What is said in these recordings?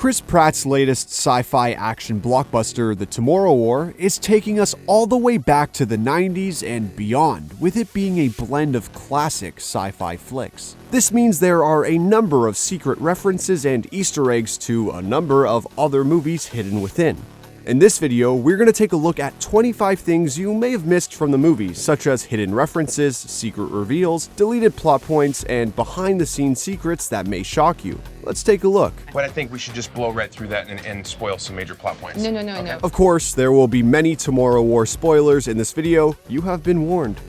Chris Pratt's latest sci-fi action blockbuster, The Tomorrow War, is taking us all the way back to the 90s and beyond, with it being a blend of classic sci-fi flicks. This means there are a number of secret references and Easter eggs to a number of other movies hidden within. In this video, we're going to take a look at 25 things you may have missed from the movie, such as hidden references, secret reveals, deleted plot points, and behind-the-scenes secrets that may shock you. Let's take a look. But I think we should just blow right through that and spoil some major plot points. No. Of course, there will be many Tomorrow War spoilers in this video. You have been warned.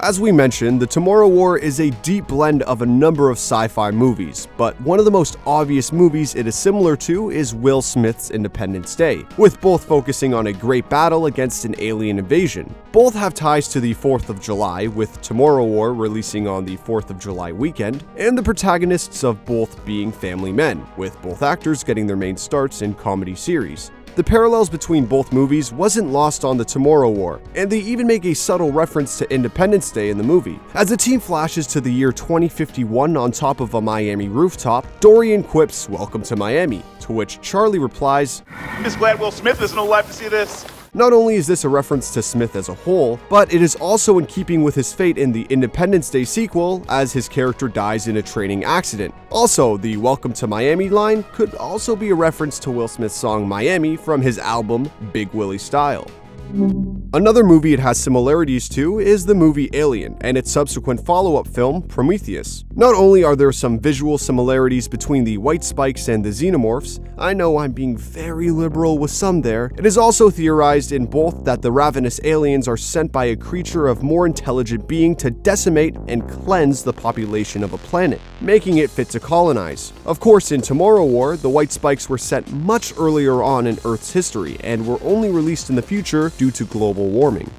As we mentioned, The Tomorrow War is a deep blend of a number of sci-fi movies, but one of the most obvious movies it is similar to is Will Smith's Independence Day, with both focusing on a great battle against an alien invasion. Both have ties to the 4th of July, with Tomorrow War releasing on the 4th of July weekend, and the protagonists of both being family men, with both actors getting their main starts in comedy series. The parallels between both movies wasn't lost on The Tomorrow War, and they even make a subtle reference to Independence Day in the movie. As the team flashes to the year 2051 on top of a Miami rooftop, Dorian quips, "Welcome to Miami," to which Charlie replies, "Just glad Will Smith isn't alive to see this." Not only is this a reference to Smith as a whole, but it is also in keeping with his fate in the Independence Day sequel, as his character dies in a training accident. Also, the "Welcome to Miami" line could also be a reference to Will Smith's song Miami from his album Big Willie Style. Another movie it has similarities to is the movie Alien and its subsequent follow-up film Prometheus. Not only are there some visual similarities between the white spikes and the xenomorphs, I know I'm being very liberal with some there, it is also theorized in both that the ravenous aliens are sent by a creature of more intelligent being to decimate and cleanse the population of a planet, making it fit to colonize. Of course, in Tomorrow War, the white spikes were sent much earlier on in Earth's history and were only released in the future due to global warming.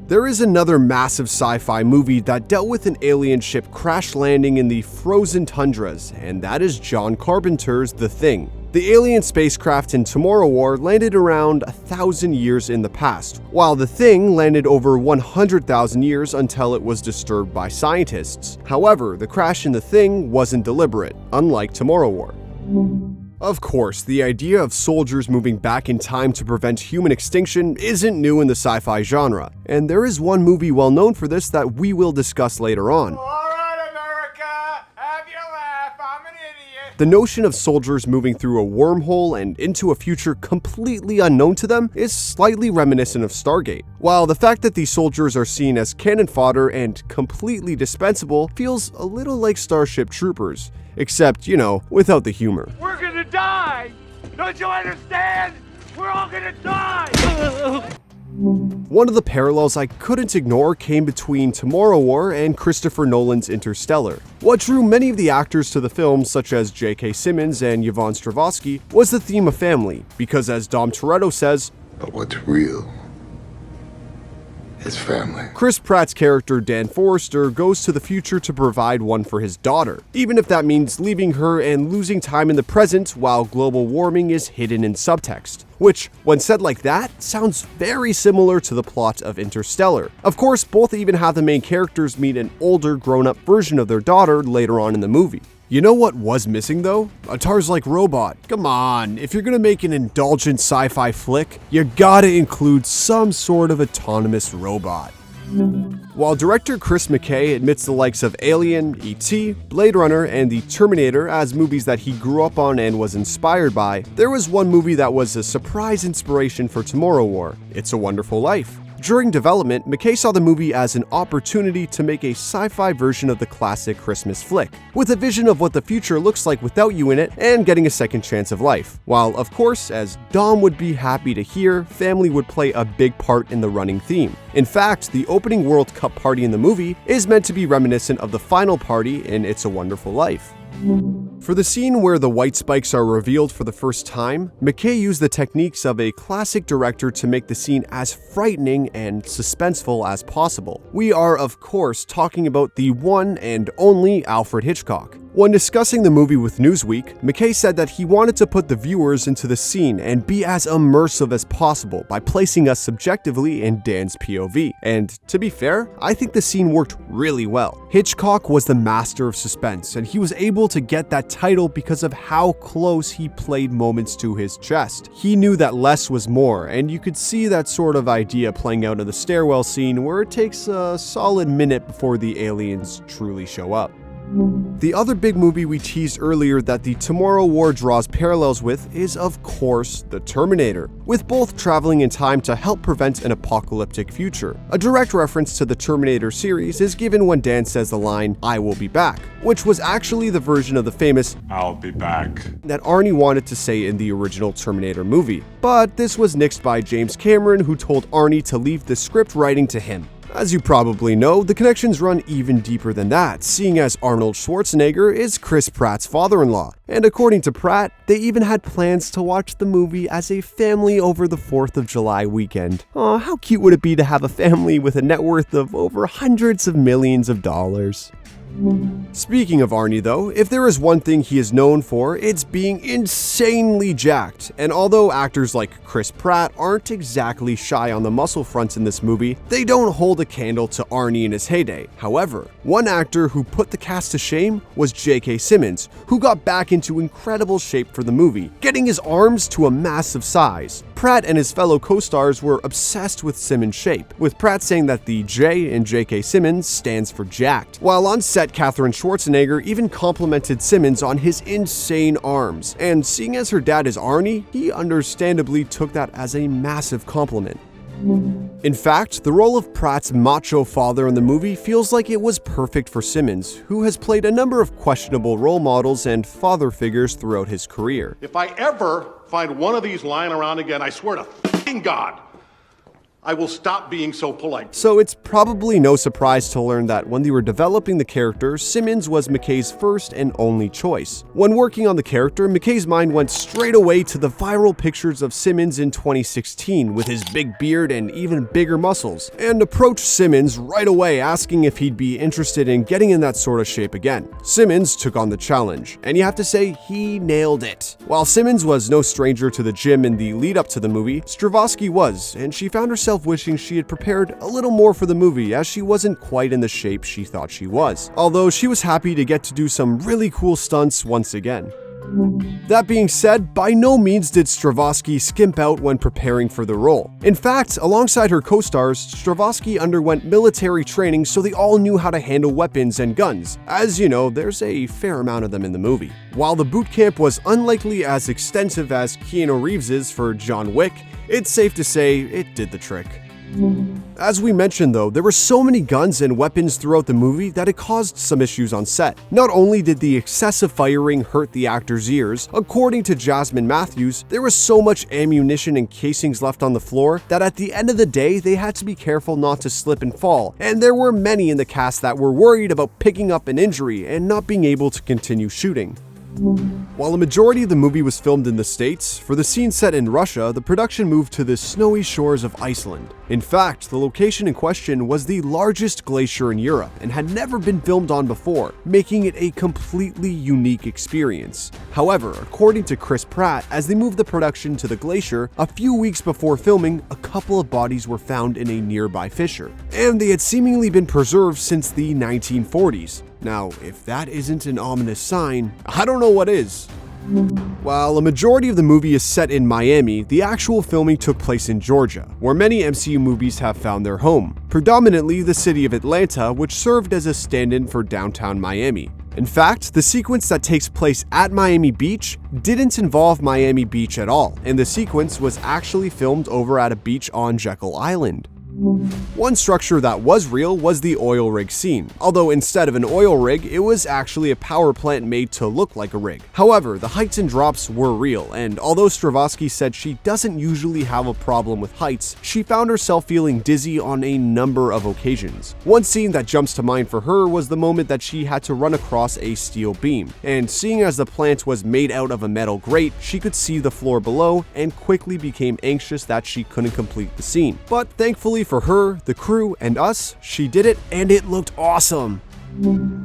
There is another massive sci-fi movie that dealt with an alien ship crash landing in the frozen tundras, and that is John Carpenter's The Thing. The alien spacecraft in Tomorrow War landed around 1,000 years in the past, while The Thing landed over 100,000 years until it was disturbed by scientists. However, the crash in The Thing wasn't deliberate, unlike Tomorrow War. Of course, the idea of soldiers moving back in time to prevent human extinction isn't new in the sci-fi genre, and there is one movie well known for this that we will discuss later on. The notion of soldiers moving through a wormhole and into a future completely unknown to them is slightly reminiscent of Stargate, while the fact that these soldiers are seen as cannon fodder and completely dispensable feels a little like Starship Troopers, except, without the humor. We're gonna die! Don't you understand? We're all gonna die! One of the parallels I couldn't ignore came between Tomorrow War and Christopher Nolan's Interstellar. What drew many of the actors to the film, such as JK Simmons and Yvonne Strahovski, was the theme of family, because as Dom Toretto says, "But what's real is family." Chris Pratt's character Dan Forrester goes to the future to provide one for his daughter, even if that means leaving her and losing time in the present while global warming is hidden in subtext. Which, when said like that, sounds very similar to the plot of Interstellar. Of course, both even have the main characters meet an older, grown-up version of their daughter later on in the movie. You know what was missing though? A Tars-like robot. Come on, if you're gonna make an indulgent sci-fi flick, you gotta include some sort of autonomous robot. While director Chris McKay admits the likes of Alien, E.T., Blade Runner, and the Terminator as movies that he grew up on and was inspired by, there was one movie that was a surprise inspiration for Tomorrow War: It's a Wonderful Life. During development, McKay saw the movie as an opportunity to make a sci-fi version of the classic Christmas flick, with a vision of what the future looks like without you in it and getting a second chance of life. While, of course, as Dom would be happy to hear, family would play a big part in the running theme. In fact, the opening World Cup party in the movie is meant to be reminiscent of the final party in It's a Wonderful Life. For the scene where the white spikes are revealed for the first time, McKay used the techniques of a classic director to make the scene as frightening and suspenseful as possible. We are, of course, talking about the one and only Alfred Hitchcock. When discussing the movie with Newsweek, McKay said that he wanted to put the viewers into the scene and be as immersive as possible by placing us subjectively in Dan's POV. And to be fair, I think the scene worked really well. Hitchcock was the master of suspense, and he was able able to get that title because of how close he played moments to his chest. He knew that less was more, and you could see that sort of idea playing out in the stairwell scene where it takes a solid minute before the aliens truly show up. The other big movie we teased earlier that the Tomorrow War draws parallels with is, of course, the Terminator, with both traveling in time to help prevent an apocalyptic future. A direct reference to the Terminator series is given when Dan says the line, "I will be back," which was actually the version of the famous "I'll be back" that Arnie wanted to say in the original Terminator movie. But this was nixed by James Cameron, who told Arnie to leave the script writing to him. As you probably know, the connections run even deeper than that, seeing as Arnold Schwarzenegger is Chris Pratt's father-in-law. And according to Pratt, they even had plans to watch the movie as a family over the 4th of July weekend. Aw, how cute would it be to have a family with a net worth of over hundreds of millions of dollars? Speaking of Arnie though, if there is one thing he is known for, it's being insanely jacked. And although actors like Chris Pratt aren't exactly shy on the muscle front in this movie, they don't hold a candle to Arnie in his heyday. However, one actor who put the cast to shame was JK Simmons, who got back into incredible shape for the movie, getting his arms to a massive size. Pratt and his fellow co-stars were obsessed with Simmons' shape, with Pratt saying that the J in JK Simmons stands for jacked. While on set, Katherine Schwarzenegger even complimented Simmons on his insane arms, and seeing as her dad is Arnie, he understandably took that as a massive compliment. In fact, the role of Pratt's macho father in the movie feels like it was perfect for Simmons, who has played a number of questionable role models and father figures throughout his career. If I ever find one of these lying around again, I swear to f***ing God, I will stop being so polite. So it's probably no surprise to learn that when they were developing the character, Simmons was McKay's first and only choice. When working on the character, McKay's mind went straight away to the viral pictures of Simmons in 2016 with his big beard and even bigger muscles, and approached Simmons right away asking if he'd be interested in getting in that sort of shape again. Simmons took on the challenge, and you have to say he nailed it. While Simmons was no stranger to the gym in the lead up to the movie, Stravosky was, and she found herself wishing she had prepared a little more for the movie as she wasn't quite in the shape she thought she was. Although she was happy to get to do some really cool stunts once again. That being said, by no means did Stravosky skimp out when preparing for the role. In fact, alongside her co-stars, Stravosky underwent military training so they all knew how to handle weapons and guns. As you know, there's a fair amount of them in the movie. While the boot camp was unlikely as extensive as Keanu Reeves's for John Wick, it's safe to say it did the trick. As we mentioned though, there were so many guns and weapons throughout the movie that it caused some issues on set. Not only did the excessive firing hurt the actors' ears, according to Jasmine Matthews, there was so much ammunition and casings left on the floor that at the end of the day, they had to be careful not to slip and fall, and there were many in the cast that were worried about picking up an injury and not being able to continue shooting. While a majority of the movie was filmed in the States, for the scene set in Russia, the production moved to the snowy shores of Iceland. In fact, the location in question was the largest glacier in Europe and had never been filmed on before, making it a completely unique experience. However, according to Chris Pratt, as they moved the production to the glacier, a few weeks before filming, a couple of bodies were found in a nearby fissure, and they had seemingly been preserved since the 1940s. Now, if that isn't an ominous sign, I don't know what is. While a majority of the movie is set in Miami, the actual filming took place in Georgia, where many MCU movies have found their home, predominantly the city of Atlanta, which served as a stand-in for downtown Miami. In fact, the sequence that takes place at Miami Beach didn't involve Miami Beach at all, and the sequence was actually filmed over at a beach on Jekyll Island. One structure that was real was the oil rig scene, although instead of an oil rig, it was actually a power plant made to look like a rig. However, the heights and drops were real, and although Stravosky said she doesn't usually have a problem with heights, she found herself feeling dizzy on a number of occasions. One scene that jumps to mind for her was the moment that she had to run across a steel beam, and seeing as the plant was made out of a metal grate, she could see the floor below and quickly became anxious that she couldn't complete the scene. But thankfully for her, the crew, and us, she did it, and it looked awesome.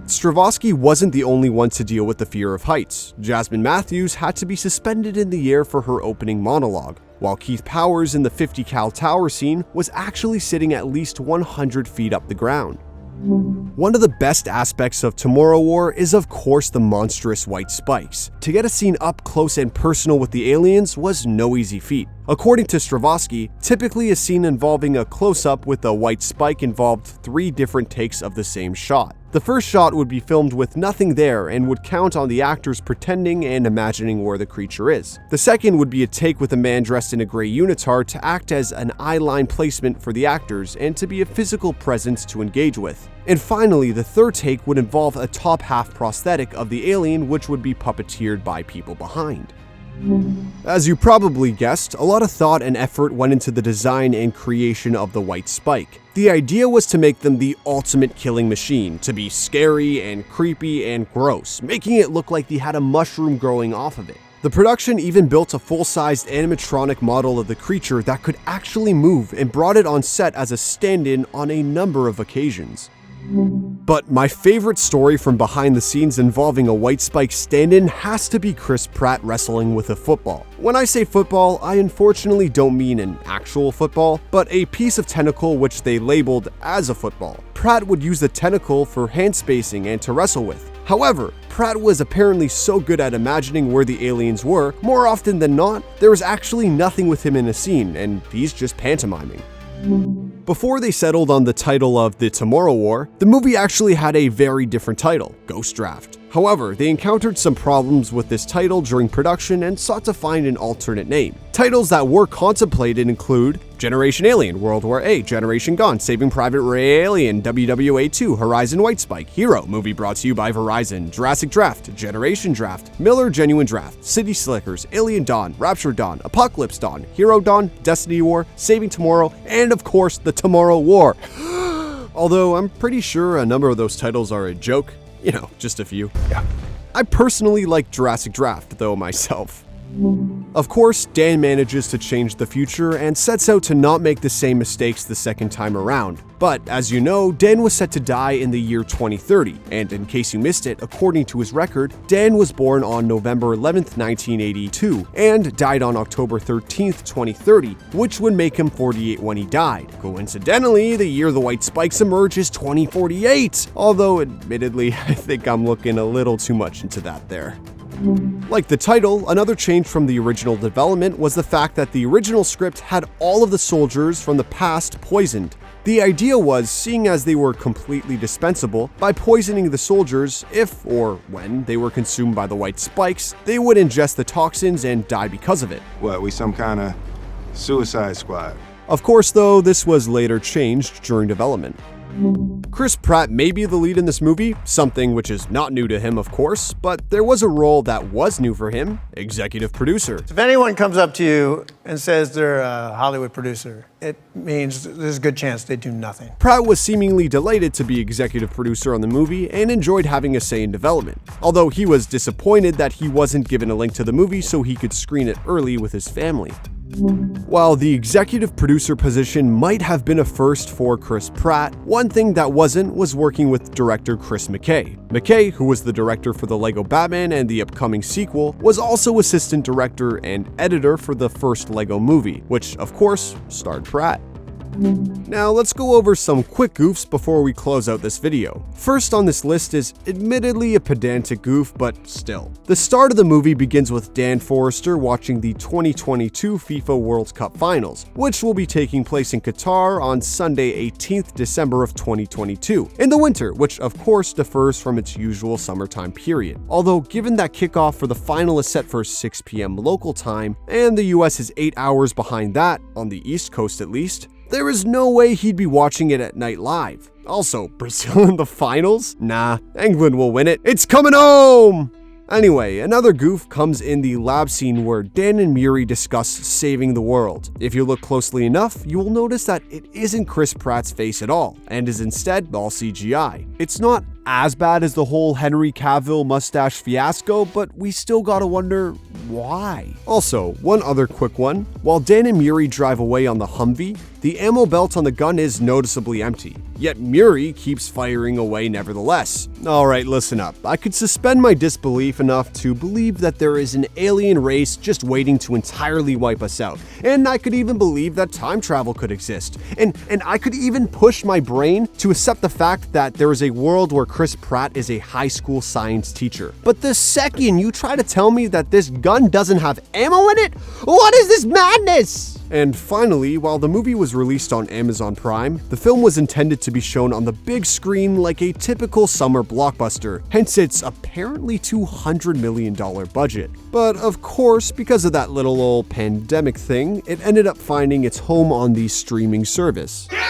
Stravosky wasn't the only one to deal with the fear of heights. Jasmine Matthews had to be suspended in the air for her opening monologue, while Keith Powers in the 50 cal tower scene was actually sitting at least 100 feet up the ground. One of the best aspects of Tomorrow War is of course the monstrous white spikes. To get a scene up close and personal with the aliens was no easy feat. According to Stravosky, typically a scene involving a close-up with a white spike involved 3 different takes of the same shot. The first shot would be filmed with nothing there and would count on the actors pretending and imagining where the creature is. The second would be a take with a man dressed in a gray unitard to act as an eyeline placement for the actors and to be a physical presence to engage with. And finally, the third take would involve a top half prosthetic of the alien which would be puppeteered by people behind. As you probably guessed, a lot of thought and effort went into the design and creation of the white spike. The idea was to make them the ultimate killing machine, to be scary and creepy and gross, making it look like they had a mushroom growing off of it. The production even built a full-sized animatronic model of the creature that could actually move and brought it on set as a stand-in on a number of occasions. But my favorite story from behind the scenes involving a white spike stand-in has to be Chris Pratt wrestling with a football. When I say football, I unfortunately don't mean an actual football, but a piece of tentacle which they labeled as a football. Pratt would use the tentacle for hand spacing and to wrestle with. However, Pratt was apparently so good at imagining where the aliens were, more often than not, there was actually nothing with him in a scene, and he's just pantomiming. Before they settled on the title of The Tomorrow War, the movie actually had a very different title, Ghost Draft. However, they encountered some problems with this title during production and sought to find an alternate name. Titles that were contemplated include Generation Alien, World War A, Generation Gone, Saving Private Alien, WWA 2, Horizon White Spike, Hero, movie brought to you by Verizon, Jurassic Draft, Generation Draft, Miller Genuine Draft, City Slickers, Alien Dawn, Rapture Dawn, Apocalypse Dawn, Hero Dawn, Destiny War, Saving Tomorrow, and of course, The Tomorrow War. Although I'm pretty sure a number of those titles are a joke. You know, just a few. Yeah. I personally like Jurassic Draft, though, myself. Of course, Dan manages to change the future and sets out to not make the same mistakes the second time around. But, as you know, Dan was set to die in the year 2030, and in case you missed it, according to his record, Dan was born on November 11th, 1982, and died on October 13th, 2030, which would make him 48 when he died. Coincidentally, the year the white spikes emerge is 2048, although admittedly, I think I'm looking a little too much into that there. Like the title, another change from the original development was the fact that the original script had all of the soldiers from the past poisoned. The idea was, seeing as they were completely dispensable, by poisoning the soldiers, if or when they were consumed by the white spikes, they would ingest the toxins and die because of it. What, we some kind of suicide squad? Of course, though, this was later changed during development. Chris Pratt may be the lead in this movie, something which is not new to him, of course, but there was a role that was new for him, executive producer. If anyone comes up to you and says they're a Hollywood producer, it means there's a good chance they do nothing. Pratt was seemingly delighted to be executive producer on the movie and enjoyed having a say in development, although he was disappointed that he wasn't given a link to the movie so he could screen it early with his family. While the executive producer position might have been a first for Chris Pratt, one thing that wasn't was working with director Chris McKay. McKay, who was the director for the Lego Batman and the upcoming sequel, was also assistant director and editor for the first Lego movie, which of course starred Pratt. Now let's go over some quick goofs before we close out this video. First on this list is admittedly a pedantic goof, but still. The start of the movie begins with Dan Forrester watching the 2022 FIFA World Cup Finals, which will be taking place in Qatar on Sunday 18th December of 2022, in the winter, which of course differs from its usual summertime period. Although given that kickoff for the final is set for 6 p.m. local time, and the US is 8 hours behind that, on the East Coast at least, there is no way he'd be watching it at night live. Also, Brazil in the finals? Nah, England will win it. It's coming home! Anyway, another goof comes in the lab scene where Dan and Muri discuss saving the world. If you look closely enough, you will notice that it isn't Chris Pratt's face at all, and is instead all CGI. It's not as bad as the whole Henry Cavill mustache fiasco, but we still gotta wonder why. Also, one other quick one. While Dan and Muri drive away on the Humvee, the ammo belt on the gun is noticeably empty. yet Muri keeps firing away nevertheless. Alright, listen up. I could suspend my disbelief enough to believe that there is an alien race just waiting to entirely wipe us out, and I could even believe that time travel could exist, and I could even push my brain to accept the fact that there is a world where Chris Pratt is a high school science teacher. But the second you try to tell me that this gun doesn't have ammo in it, what is this madness? And finally, while the movie was released on Amazon Prime, the film was intended to be shown on the big screen like a typical summer blockbuster, hence its apparently $200 million budget. But of course, because of that little old pandemic thing, it ended up finding its home on the streaming service. Get